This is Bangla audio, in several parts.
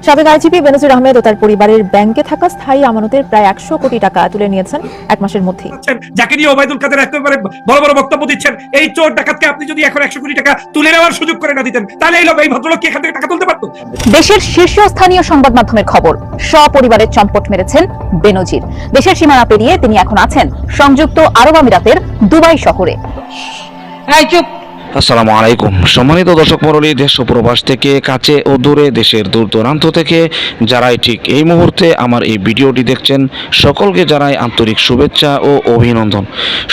সাবেক আইজিপি বেনজির আহমেদ ও তার পরিবারের ব্যাংকে থাকা স্থায়ী আমানতের প্রায় 100 কোটি টাকা তুলে নিয়েছেন এক মাসের মধ্যেই। যাকে নিয়ে ওবায়দুল কাদের একেবারে বড় বড় বক্তব্য দিচ্ছেন, এই চোর ডাকাতকে আপনি যদি এখন 100 কোটি টাকা তুলে নেওয়ার সুযোগ করে না দিতেন, তাহলে এই ভদ্রলোক কি এখান থেকে টাকা তুলতে পারতো? দেশের শীর্ষস্থানীয় সংবাদ মাধ্যমের খবর, সপরিবারের চম্পট মেরেছেন বেনজির। দেশের সীমানা পেরিয়ে তিনি এখন আছেন সংযুক্ত আরব আমিরাতের দুবাই শহরে। আসসালামু আলাইকুম। সম্মানিত দর্শক মণ্ডলী, দেশ ও প্রবাস থেকে কাছে ও দূরে, দেশের দূর দূরান্ত থেকে যারাই ঠিক এই মুহূর্তে আমার এই ভিডিওটি দেখছেন, সকলকে জানাই আন্তরিক শুভেচ্ছা ও অভিনন্দন।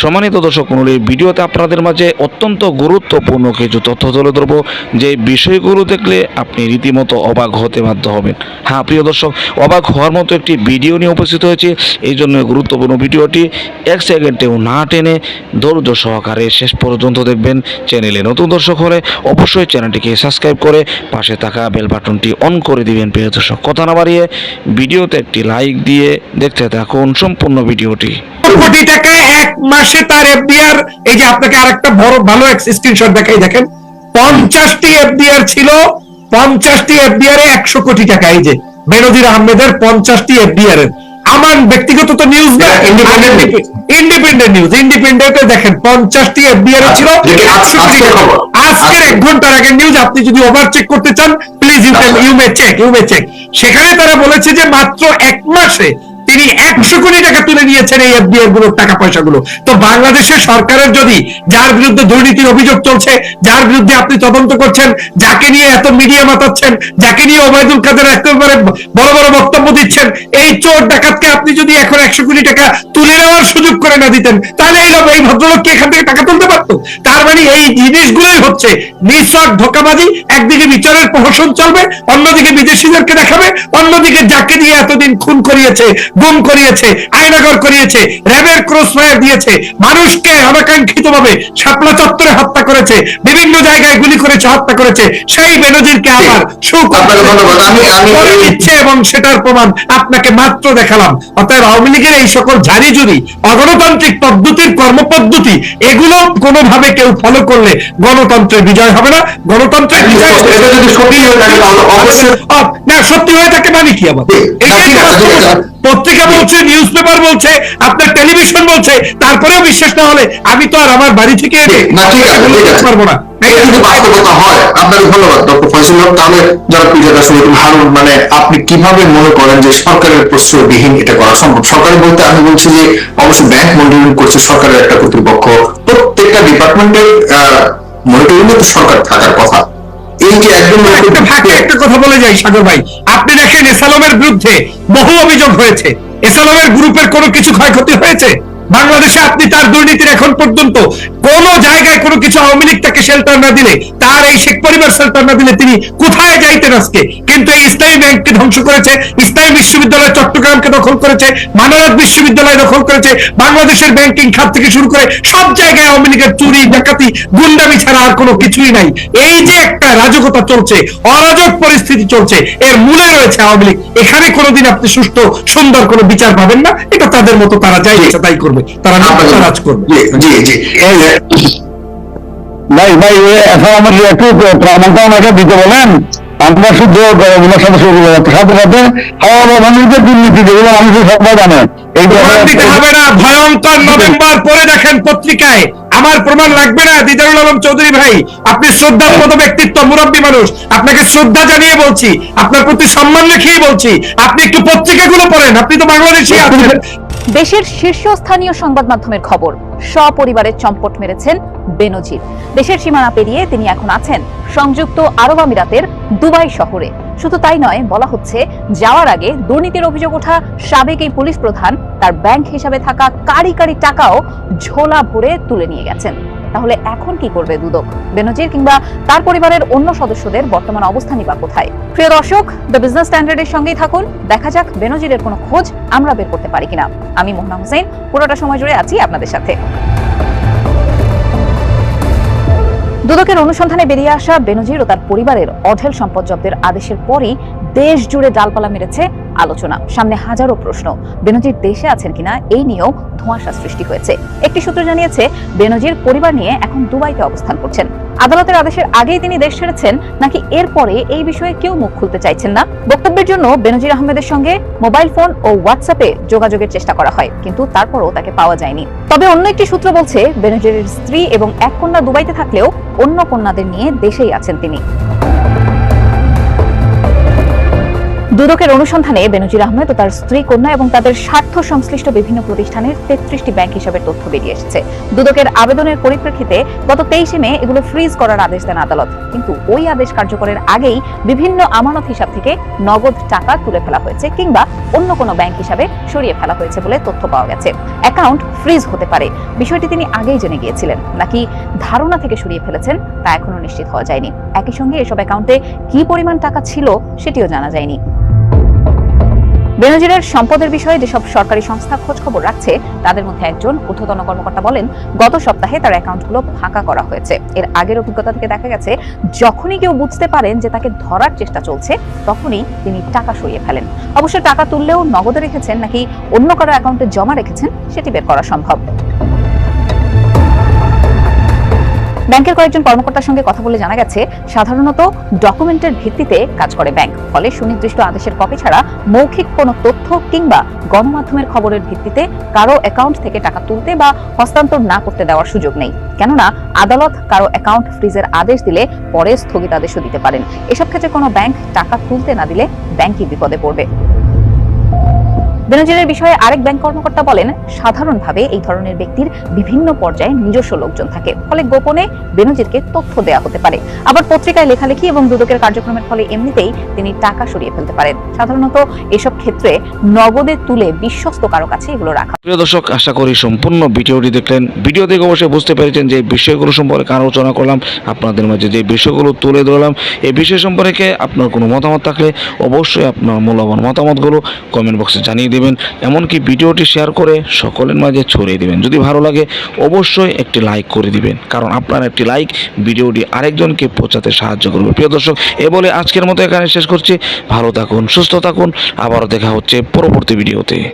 সম্মানিত দর্শক মণ্ডলী, ভিডিওতে আপনাদের মাঝে অত্যন্ত গুরুত্বপূর্ণ কিছু তথ্য তুলে ধরব, যে বিষয়গুলো দেখলে আপনি রীতিমতো অবাক হতে বাধ্য হবেন। হ্যাঁ প্রিয় দর্শক, অবাক হওয়ার মতো একটি ভিডিও নিয়ে উপস্থিত হয়েছে। এই জন্য গুরুত্বপূর্ণ ভিডিওটি এক সেকেন্ডেও না টেনে ধৈর্য সহকারে শেষ পর্যন্ত দেখবেন। চ্যানেলে নতুন দর্শক হলে অবশ্যই চ্যানেলটিকে সাবস্ক্রাইব করে পাশে থাকা বেল বাটনটি অন করে দিবেন। প্রিয় দর্শক, কথা না বাড়িয়ে ভিডিওতে একটি লাইক দিয়ে দেখতে থাকুন সম্পূর্ণ ভিডিওটি। কোটি টাকা এক মাসে তার এফডিআর, এই যে আপনাকে আরেকটা বড় ভালো স্ক্রিনশট দেখাই, দেখেন 50টি এফডিআর ছিল, 50টি এফডিআর এ 100 কোটি টাকা। এই যে বেনজির আহমেদের 50টি এফডিআর এর, আমার ব্যক্তিগত তো নিউজ না, ইন্ডিপেন্ডেন্ট নিউজ, ইন্ডিপেন্ডেন্টে দেখেন 50টি এফডিআর ছিল 100 কোটি টাকা। আজকের 1 ঘন্টার আগের নিউজ, আপনি যদি ওভার চেক করতে চান প্লিজ ইউ মে চেক। সেখানে তারা বলেছে যে মাত্র 1 মাসে তিনি 100 কোটি টাকা তুলে নিয়েছেন এই এফডিআর গুলোর টাকা পয়সাগুলো। তো বাংলাদেশের সরকারের যদি, যার বিরুদ্ধে দুর্নীতির অভিযোগ চলছে, যার বিরুদ্ধে আপনি তদন্ত করছেন, যাকে নিয়ে এত মিডিয়া মাতাচ্ছেন, যাকে নিয়ে ওবায়দুল কাদের একেবারে বড় বড় বক্তব্য দিচ্ছেন, এই চোর ডাকাতকে আপনি যদি এখন 100 কোটি টাকা তুলে নেওয়ার সুযোগ করে না দিতেন, তাহলে এই ভদ্রলোক কি এখান থেকে টাকা তুলতে পারতো? তার মানে এই জিনিসগুলোই হচ্ছে নিঃস্বার্থ ধোঁকাবাজি। একদিকে বিচারের প্রহসন চলবে, অন্যদিকে বিদেশিদেরকে দেখাবে, অন্যদিকে যাকে নিয়ে এতদিন খুন করিয়েছে, গুম করিয়েছে, আয়নাগর করিয়েছে, র্যাবের ক্রস ফায়ার দিয়েছে, মানুষকে অনাকাঙ্ক্ষিত ভাবে শাপলা চত্বরে হত্যা করেছে, বিভিন্ন জায়গায় গুলি করেছে, হত্যা করেছে, সেই বেনজিরকে আবার করে দিচ্ছে, এবং সেটার প্রমাণ আপনাকে মাত্র দেখালাম। অতএব আওয়ামী লীগের এই সকল ঝাড়িঝুড়ি, অগণতান্ত্রিক পদ্ধতির কর্মপদ্ধতি, এগুলো কোনোভাবে কেউ ফলো করলে গণতন্ত্রের বিজয় হবে না। গণতন্ত্রের বিজয় না সত্যি হয়ে থাকে মানে কি? আবার পত্রিকা বলছে, নিউজ পেপার বলছে, আপনার টেলিভিশন বলছে, তারপরেও বিশ্বাস না হলে আমি তো আর আমার বাড়ি থেকে পারবো না। মানে আপনি কিভাবে মনে করেন যে সরকারের প্রশ্রয়বিহীন এটা করা সম্ভব? সরকার বলতে আমি বলছি যে অবশ্য ব্যাংক মনিটরিং করছে সরকারের একটা কর্তৃপক্ষ, প্রত্যেকটা ডিপার্টমেন্টের মনিটরিং তো সরকার থাকার কথা। এই যে একদম একটা কথা বলে যাই সাগর ভাই, আপনি দেখেন এসালমের বিরুদ্ধে বহু অভিযোগ হয়েছে, এসালমের গ্রুপের কোনো কিছু ক্ষয়ক্ষতি হয়েছে বাংলাদেশে? আপনি তার দুর্নীতির এখন পর্যন্ত কোন জায়গায় কোনো কিছু, আওয়ামী লীগ তাকে শেল্টার না দিলে, তার এই শেখ পরিবার শেল্টার না দিলে তিনি কোথায় যাইতেন আজকে? কিন্তু এই ইসলামী ব্যাংককে ধ্বংস করেছে, ইসলামী বিশ্ববিদ্যালয় চট্টগ্রামকে দখল করেছে, মানরাত বিশ্ববিদ্যালয় দখল করেছে, বাংলাদেশের ব্যাংকিং খাত থেকে শুরু করে সব জায়গায় আওয়ামী লীগের চুরি ডাকাতি গুন্ডামি ছাড়া আর কোনো কিছুই নাই। এই যে একটা রাজকতা চলছে, অরাজক পরিস্থিতি চলছে, এর মূলে রয়েছে আওয়ামী লীগ। এখানে কোনোদিন আপনি সুষ্ঠু সুন্দর কোনো বিচার পাবেন না। এটা তাদের মতো, তারা যাই ইচ্ছা তাই করবে, তারা রাজ করবে। ভাই এখন আমাদের একটু প্রমাণটা ওনাকে দিতে বলেন। আমরা শুধু ওনার সাথে সাথে সাথে মানুষদের দুর্নীতি, যেগুলো মানুষের সবাই জানে, দিতে হবে না। ভয়ঙ্কর নভেম্বর পরে দেখেন পত্রিকায়, আমার প্রমাণ লাগবে না। দিদারুল আলম চৌধুরী ভাই, আপনি শ্রদ্ধার মতো ব্যক্তিত্ব, মুরব্বী মানুষ, আপনাকে শ্রদ্ধা জানিয়ে বলছি, আপনার প্রতি সম্মান রেখেই বলছি, আপনি একটু পত্রিকাগুলো পড়েন, আপনি তো বাংলাদেশি আছেন। দেশের শীর্ষস্থানীয় সংবাদ মাধ্যমের খবর, সপরিবারের চম্পট মেরেছেন বেনজির। দেশের সীমানা পেরিয়ে তিনি এখন আছেন সংযুক্ত আরব আমিরাতের দুবাই শহরে। শুধু তাই নয়, বলা হচ্ছে যাওয়ার আগে দুর্নীতির অভিযোগ ওঠা সাবেক এই পুলিশ প্রধান তার ব্যাংক হিসাবে থাকা কারি কারি টাকাও ঝোলা ভরে তুলে নিয়ে গেছেন। তাহলে এখন কি করবে দুদক? বেনজির কিংবা তার পরিবারের অন্য সদস্যদের বর্তমান অবস্থানই বা কোথায়? প্রিয় দর্শক, দ্য বিজনেস স্ট্যান্ডার্ডের সঙ্গেই থাকুন। দেখা যাক বেনজিরের কোনো খোঁজ আমরা বের করতে পারি কিনা। আমি মোহনা হোসেন, পুরোটা সময় জুড়ে আছি আপনাদের সাথে। দুদকের অনুসন্ধানে বেরিয়ে আসা বেনজির ও তার পরিবারের অঢেল সম্পদ জব্দের আদেশের পরই দেশ জুড়ে ডালপালা মেরেছে আলোচনা, সামনে হাজারো প্রশ্ন। বেনজির দেশে আছেন কিনা এই নিয়েও ধোঁয়াশা সৃষ্টি হয়েছে। একটি সূত্র জানিয়েছে বেনজির পরিবার নিয়ে এখন দুবাইতে অবস্থান করছেন। আদালতের আদেশের আগেই তিনি দেশ ছেড়েছেন নাকি এরপরে এই বিষয়ে কেউ মুখ খুলতে চাইছেন না। বক্তব্যের জন্য বেনজির আহমেদের সঙ্গে মোবাইল ফোন ও হোয়াটসঅ্যাপে যোগাযোগের চেষ্টা করা হয়, কিন্তু তারপরও তাকে পাওয়া যায়নি। তবে অন্য একটি সূত্র বলছে বেনজিরের স্ত্রী এবং এক কন্যা দুবাইতে থাকলেও অন্য কন্যাদের নিয়ে দেশেই আছেন তিনি। দুদকের অনুসন্ধানে বেনজির আহমেদ ও তার স্ত্রী, কন্যা এবং তাদের স্বার্থ সংশ্লিষ্ট বিভিন্ন প্রতিষ্ঠানের 33টি ব্যাংক হিসাবের তথ্য বেরিয়ে এসেছে। দুদকের আবেদনের পরিপ্রেক্ষিতে গত 23 মে এগুলো ফ্রিজ করার আদেশ দেন আদালত, কিন্তু ওই আদেশ কার্যকরের আগেই বিভিন্ন আমানত হিসাব থেকে নগদ টাকা তুলে ফেলা হয়েছে কিংবা অন্য কোনো ব্যাংক হিসাবে সরিয়ে ফেলা হয়েছে বলে তথ্য পাওয়া গেছে। অ্যাকাউন্ট ফ্রিজ হতে পারে, বিষয়টি তিনি আগেই জেনে গিয়েছিলেন নাকি ধারণা থেকে সরিয়ে ফেলেছেন তা এখনো নিশ্চিত হওয়া যায়নি। একই সঙ্গে এসব অ্যাকাউন্টে কি পরিমাণ টাকা ছিল সেটিও জানা যায়নি। বেনজিরের সম্পদের বিষয়ে যেসব সরকারি সংস্থা খোঁজ খবর রাখছে তাদের মধ্যে একজন ঊর্ধ্বতন কর্মকর্তা বলেন, গত সপ্তাহে তার অ্যাকাউন্টগুলো ফাঁকা করা হয়েছে। এর আগের অভিজ্ঞতা থেকে দেখা গেছে যখনই কেউ বুঝতে পারেন যে তাকে ধরার চেষ্টা চলছে তখনই তিনি টাকা সরিয়ে ফেলেন। অবশ্য টাকা তুললেও নগদে রেখেছেন নাকি অন্য কারো অ্যাকাউন্টে জমা রেখেছেন সেটি বের করা সম্ভব। ব্যাংকের কয়েকজন কর্মকর্তার সঙ্গে কথা বলে জানা গেছে, সাধারণত ডকুমেন্টের ভিত্তিতে কাজ করে ব্যাংক, ফলে সুনির্দিষ্ট আদেশের কপি ছাড়া মৌখিক কোনো তথ্য কিংবা গণমাধ্যমের খবরের ভিত্তিতে কারো অ্যাকাউন্ট থেকে টাকা তুলতে বা হস্তান্তর না করতে দেওয়ার সুযোগ নেই। কেননা আদালত কারো অ্যাকাউন্ট ফ্রিজের আদেশ দিলে পরে স্থগিতাদেশও দিতে পারেন। এসব ক্ষেত্রে কোনো ব্যাংক টাকা তুলতে না দিলে ব্যাংকই বিপদে পড়বে। বেনজিরের বিষয়ে আরেক ব্যাংক কর্মকর্তা বলেন, সাধারণভাবে এই ধরনের ব্যক্তির বিভিন্ন পর্যায়ে নিজস্ব লোকজন থাকে, ফলে গোপনে বেনজিরকে তথ্য দেওয়া হতে পারে। আবার পত্রিকায় লেখালেখি এবং দুদকের কার্যক্রমের ফলে এমনিতেই তিনি টাকা সরিয়ে ফেলতে পারেন। সাধারণত এসব ক্ষেত্রে নগদে তুলে বিশ্বস্ত কারো কাছে এগুলো রাখা। প্রিয় দর্শক, আশা করি সম্পূর্ণ ভিডিওটি দেখলেন। ভিডিও দেখে অবশ্যই বুঝতে পেরেছেন যে বিষয়গুলো সম্পর্কে আলোচনা করলাম, আপনাদের মাঝে যে বিষয়গুলো তুলে ধরলাম। এই বিষয় সম্পর্কে আপনার কোনো মতামত থাকলে অবশ্যই আপনার মূল্যবান মতামতগুলো কমেন্ট বক্সে জানিয়ে দিবেন। এমনকি ভিডিওটি শেয়ার করে সকলের মাঝে ছড়িয়ে দিবেন। যদি ভালো লাগে অবশ্যই একটি লাইক করে দিবেন, কারণ আপনার একটি লাইক ভিডিওটি আরেকজনকে পৌঁছাতে সাহায্য করবে। প্রিয় দর্শক, এ বলে আজকের মতো এখানে শেষ করছি। ভালো থাকুন, সুস্থ থাকুন, আবারও দেখা হচ্ছে পরবর্তী ভিডিওতে।